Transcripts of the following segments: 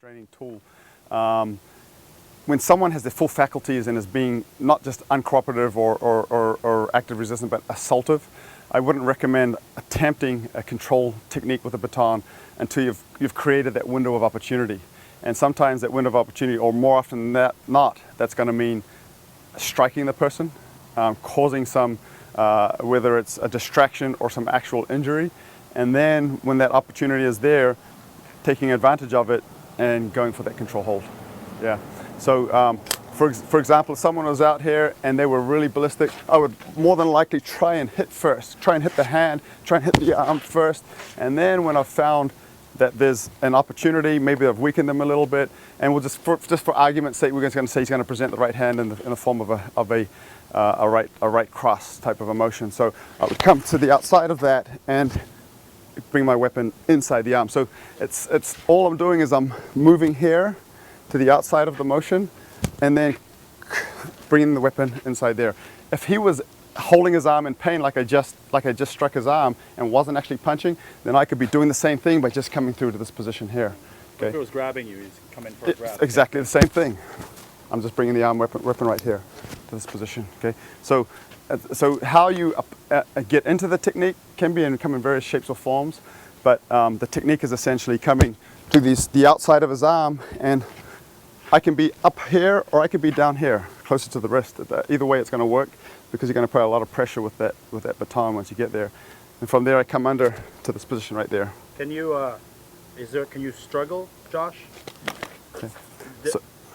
restraining tool. When someone has their full faculties and is being not just uncooperative or active resistant, but assaultive, I wouldn't recommend attempting a control technique with a baton until you've created that window of opportunity. And sometimes that window of opportunity, or more often than not, that's going to mean striking the person, causing some, whether it's a distraction or some actual injury. And then when that opportunity is there, taking advantage of it and going for that control hold. Yeah. So for example, if someone was out here and they were really ballistic, I would more than likely try and hit first, try and hit the hand, try and hit the arm first. And then when I've found that there's an opportunity, maybe I've weakened them a little bit, and we'll just for argument's sake, we're going to say he's going to present the right hand in the form of a right cross type of a motion. So I would come to the outside of that and bring my weapon inside the arm. So it's all I'm doing is I'm moving here to the outside of the motion and then bringing the weapon inside there. If he was holding his arm in pain like I just struck his arm and wasn't actually punching, then I could be doing the same thing by just coming through to this position here. Okay? If it was grabbing you, he's coming for a grab. Exactly the same thing. I'm just bringing the arm weapon right here to this position. Okay, so how you get into the technique come in various shapes or forms, but the technique is essentially coming to the outside of his arm, and I can be up here or I could be down here, closer to the wrist. Either way, it's going to work because you're going to put a lot of pressure with that baton once you get there. And from there, I come under to this position right there. Can you can you struggle, Josh? Okay.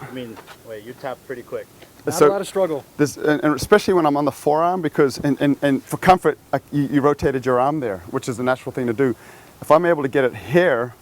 I mean, wait, you tap pretty quick. Not a lot of struggle. And especially when I'm on the forearm, because and for comfort, you rotated your arm there, which is the natural thing to do. If I'm able to get it here,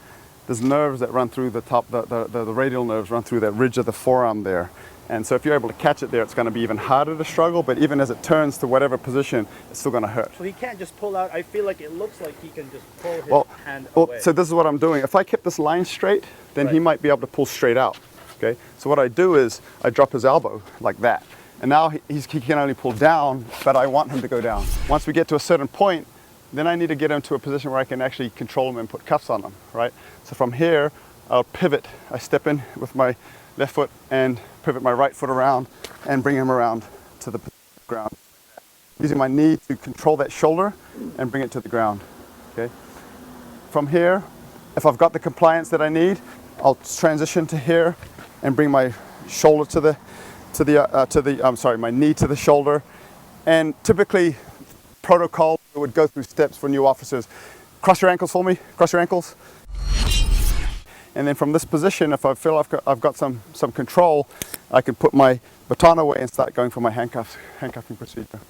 there's nerves that run through the top, the radial nerves run through that ridge of the forearm there. And so if you're able to catch it there, it's going to be even harder to struggle, but even as it turns to whatever position, it's still going to hurt. So he can't just pull out. I feel like it looks like he can just pull his hand away. So this is what I'm doing. If I kept this line straight, then he might be able to pull straight out. Okay? So what I do is I drop his elbow like that. And now he can only pull down, but I want him to go down. Once we get to a certain point, then I need to get him to a position where I can actually control him and put cuffs on him, right? So from here, I'll pivot. I step in with my left foot and pivot my right foot around and bring him around to the ground. Using my knee to control that shoulder and bring it to the ground, okay? From here, if I've got the compliance that I need, I'll transition to here and bring my shoulder my knee to the shoulder. And typically, protocol would go through steps for new officers. Cross your ankles for me, cross your ankles. And then from this position, if I feel I've got some control, I can put my baton away and start going for my handcuffing procedure.